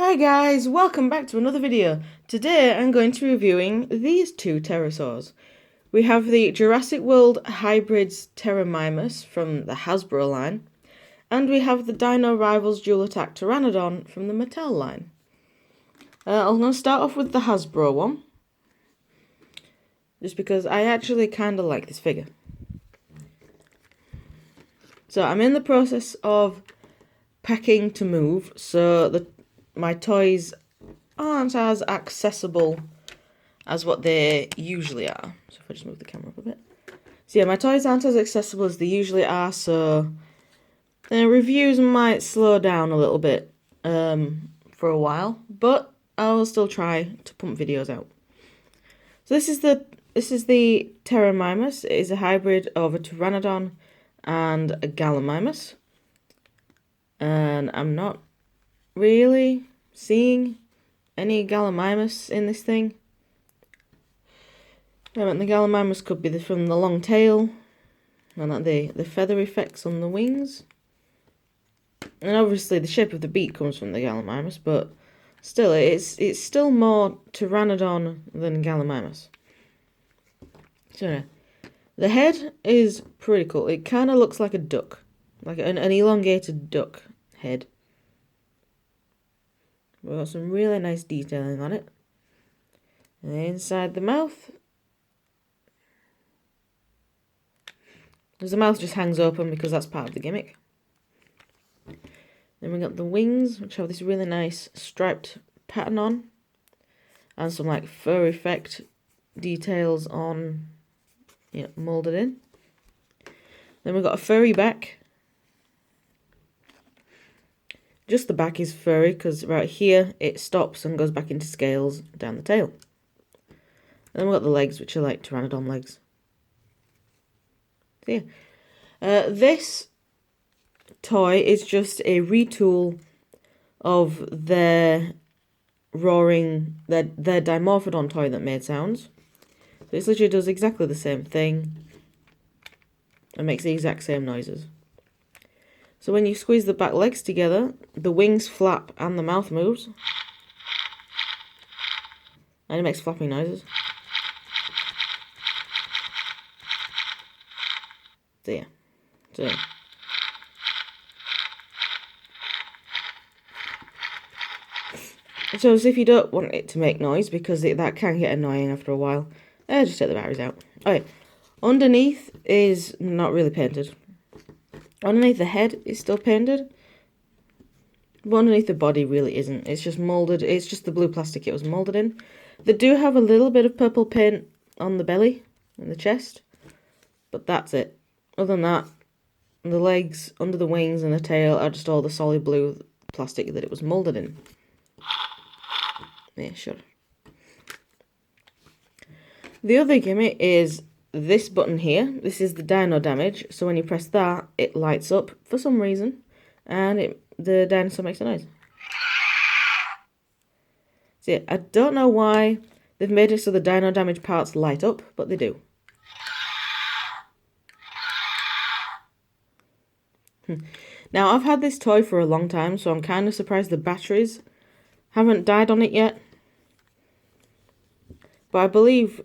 Hi guys, welcome back to another video. Today I'm going to be reviewing these two pterosaurs. We have the Jurassic World Hybrids Pteramimus from the Hasbro line, and we have the Dino Rivals Dual Attack Pteranodon from the Mattel line. I'm going to start off with the Hasbro one, just because I actually kind of like this figure. So I'm in the process of packing to move, so my toys aren't as accessible as what they usually are. So if I just move the camera up a bit. So yeah, my toys aren't as accessible as they usually are, so the reviews might slow down a little bit for a while, but I will still try to pump videos out. So this is the Pteramimus. It is a hybrid of a Pteranodon and a Gallimimus. And I'm not really seeing any Gallimimus in this thing. The Gallimimus could be from the long tail and the feather effects on the wings. And obviously the shape of the beak comes from the Gallimimus, but still it's still more Pteranodon than Gallimimus. So the head is pretty cool. It kind of looks like a duck, like an elongated duck head. We've got some really nice detailing on it. And inside the mouth, the mouth just hangs open because that's part of the gimmick. Then we got the wings, which have this really nice striped pattern on, and some like fur effect details on, moulded in. Then we've got a furry back. Just the back is furry because right here it stops and goes back into scales down the tail. Then we've got the legs, which are like Pteranodon legs. So yeah, this toy is just a retool of their Dimorphodon toy that made sounds. So this literally does exactly the same thing and makes the exact same noises. So when you squeeze the back legs together, the wings flap and the mouth moves. And it makes flapping noises. So yeah. So as if you don't want it to make noise, because that can get annoying after a while, just take the batteries out. Okay, underneath is not really painted. Underneath the head is still painted, but underneath the body really isn't. It's just moulded. It's just the blue plastic it was moulded in. They do have a little bit of purple paint on the belly and the chest, but that's it. Other than that, the legs, under the wings and the tail are just all the solid blue plastic that it was moulded in. Yeah, sure. The other gimmick is this button here. This is the dino damage, so when you press that, it lights up for some reason, and the dinosaur makes a noise. So yeah, I don't know why they've made it so the dino damage parts light up, but they do. Now, I've had this toy for a long time, so I'm kind of surprised the batteries haven't died on it yet. But I believe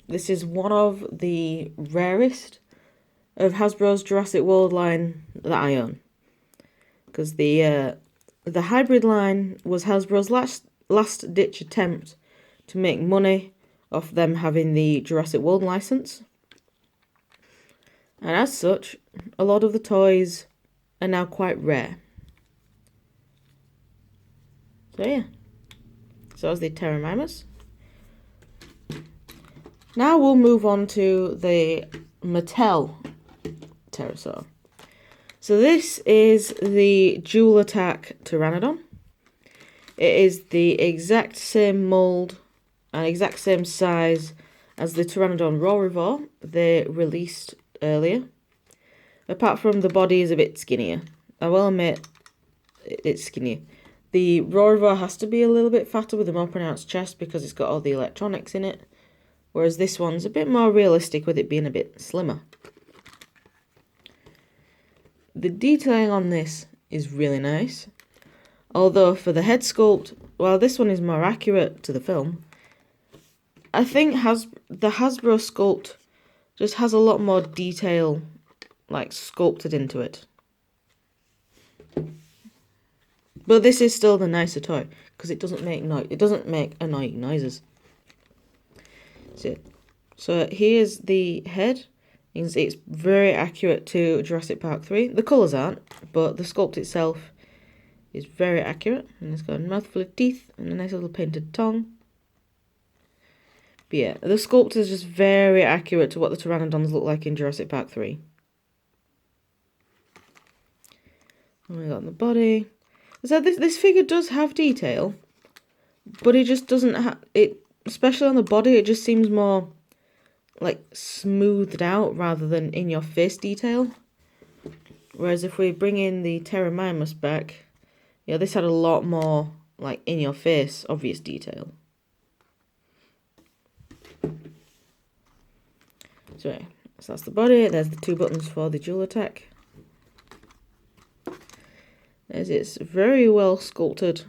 this is one of the rarest of Hasbro's Jurassic World line that I own. Because the hybrid line was Hasbro's last-ditch attempt to make money off them having the Jurassic World license. And as such, a lot of the toys are now quite rare. So yeah, so that's the Pteramimus. Now we'll move on to the Mattel Pterosaur. So this is the Dual Attack Pteranodon. It is the exact same mould and exact same size as the Pteranodon Rorivore they released earlier. Apart from the body is a bit skinnier. I will admit it's skinnier. The Rorivore has to be a little bit fatter with a more pronounced chest because it's got all the electronics in it. Whereas this one's a bit more realistic with it being a bit slimmer. The detailing on this is really nice. Although for the head sculpt, well, this one is more accurate to the film. I think the Hasbro sculpt just has a lot more detail, like, sculpted into it. But this is still the nicer toy, because it doesn't make annoying noises. So here's the head. You can see it's very accurate to Jurassic Park 3. The colours aren't, but the sculpt itself is very accurate. And it's got a mouthful of teeth and a nice little painted tongue. But yeah, the sculpt is just very accurate to what the Pteranodons look like in Jurassic Park 3. And we got the body. So this figure does have detail, but it just doesn't have it. Especially on the body, it just seems more like smoothed out rather than in your face detail. Whereas if we bring in the Pteramimus back, yeah, this had a lot more like in your face obvious detail. So that's the body. There's the 2 buttons for the dual attack. There's its very well sculpted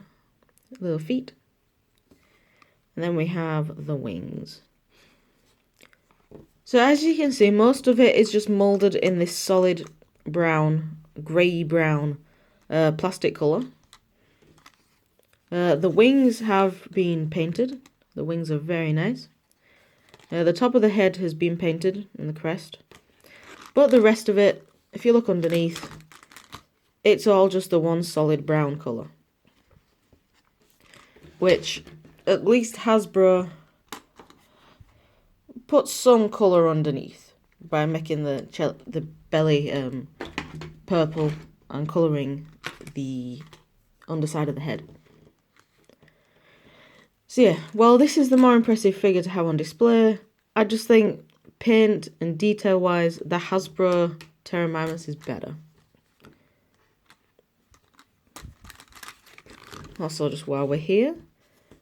little feet. And then we have the wings. So as you can see, most of it is just moulded in this solid brown, grey-brown plastic colour. The wings have been painted. The wings are very nice. The top of the head has been painted in the crest. But the rest of it, if you look underneath, it's all just the one solid brown colour. Which, at least Hasbro put some colour underneath by making the belly purple and colouring the underside of the head. So yeah, while this is the more impressive figure to have on display, I just think paint and detail wise, the Hasbro Pteramimus is better. Also, just while we're here,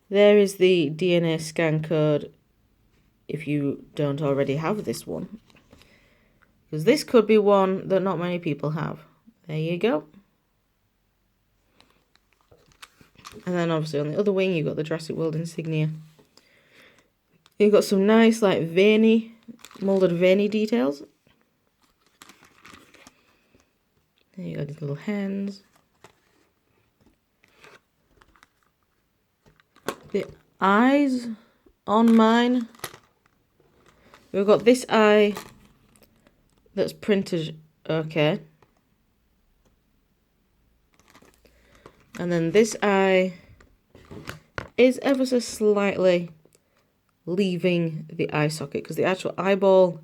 there is the DNA scan code if you don't already have this one. Because this could be one that not many people have. There you go. And then obviously on the other wing you've got the Jurassic World insignia. You've got some nice like veiny, moulded veiny details. There you got these little hands. The eyes on mine, we've got this eye that's printed okay, and then this eye is ever so slightly leaving the eye socket because the actual eyeball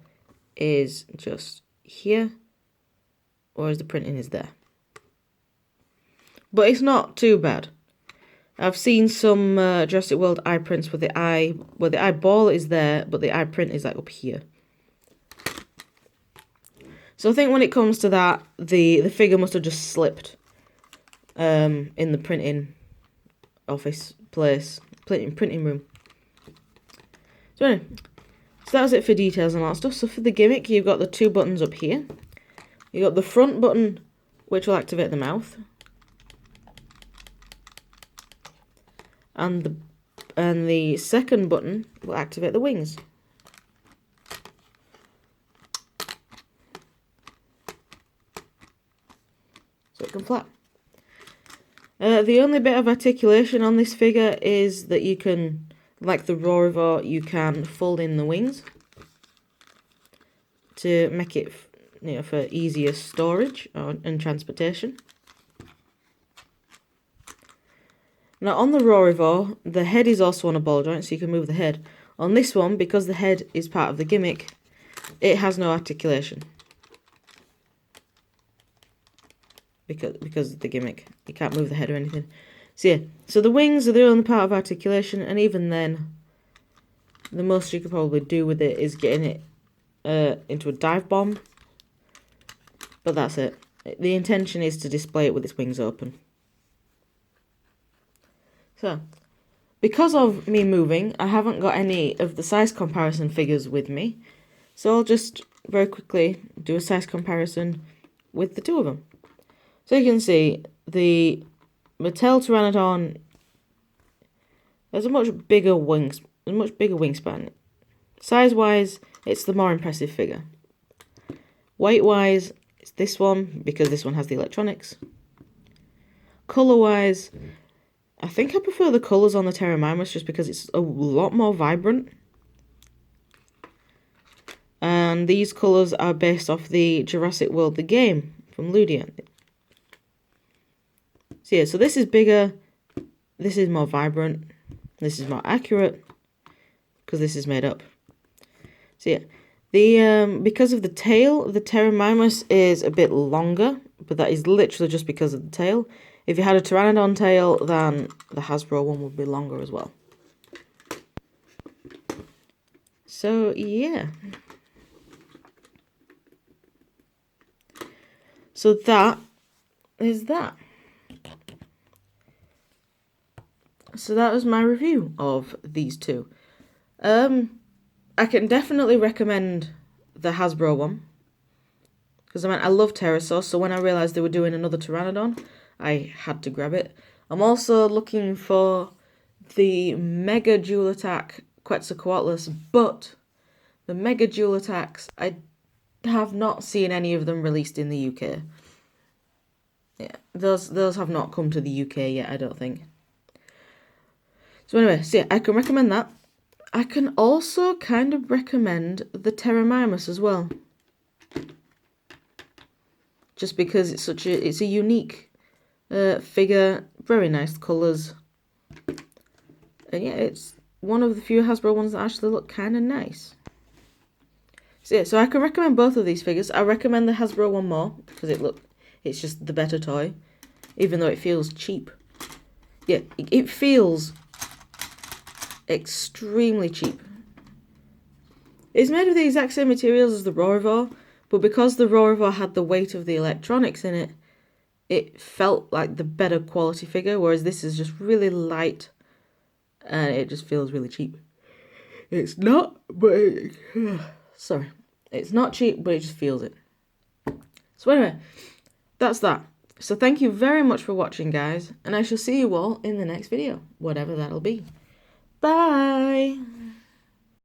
is just here, whereas the printing is there. But it's not too bad. I've seen some Jurassic World eye prints where the eyeball is there, but the eye print is like up here. So I think when it comes to that, the figure must have just slipped in the printing office place, printing room. So anyway, so that's it for details and all that stuff. So for the gimmick, you've got the 2 buttons up here. You've got the front button, which will activate the mouth. And the second button will activate the wings. So it can flap. The only bit of articulation on this figure is that you can, like the Rorivore, you can fold in the wings to make it, for easier storage and transportation. Now on the Rorivore, the head is also on a ball joint, so you can move the head. On this one, because the head is part of the gimmick, it has no articulation. Because of the gimmick. You can't move the head or anything. So yeah, so the wings are the only part of articulation, and even then, the most you could probably do with it is getting it into a dive bomb. But that's it. The intention is to display it with its wings open. So, because of me moving, I haven't got any of the size comparison figures with me. So I'll just very quickly do a size comparison with the 2 of them. So you can see the Mattel Pteranodon has a much bigger wingspan. Size-wise, it's the more impressive figure. Weight-wise, it's this one, because this one has the electronics. Colour-wise, I think I prefer the colours on the Pteramimus just because it's a lot more vibrant. And these colours are based off the Jurassic World, the game, from Ludian. So yeah, so this is bigger, this is more vibrant, this is more accurate, because this is made up. So yeah, because of the tail, the Pteramimus is a bit longer, but that is literally just because of the tail. If you had a Pteranodon tail, then the Hasbro one would be longer as well. So yeah. So that is that. So that was my review of these two. I can definitely recommend the Hasbro one. Because I love pterosaurs, so when I realised they were doing another Pteranodon, I had to grab it. I'm also looking for the Mega Duel Attack Quetzalcoatlus, but the Mega Duel Attacks, I have not seen any of them released in the UK. Yeah, those have not come to the UK yet, I don't think. So anyway, so yeah, I can recommend that. I can also kind of recommend the Pteramimus as well. Just because it's a unique figure, very nice colours. And yeah, it's one of the few Hasbro ones that actually look kind of nice. So yeah, so I can recommend both of these figures. I recommend the Hasbro one more because it's just the better toy, even though it feels cheap. Yeah, it feels extremely cheap. It's made of the exact same materials as the Rorivore, but because the Rorivore had the weight of the electronics in it, it felt like the better quality figure, whereas this is just really light and it just feels really cheap. It's not, but sorry. It's not cheap, but it just feels it. So anyway, that's that. So thank you very much for watching, guys, and I shall see you all in the next video, whatever that'll be. Bye!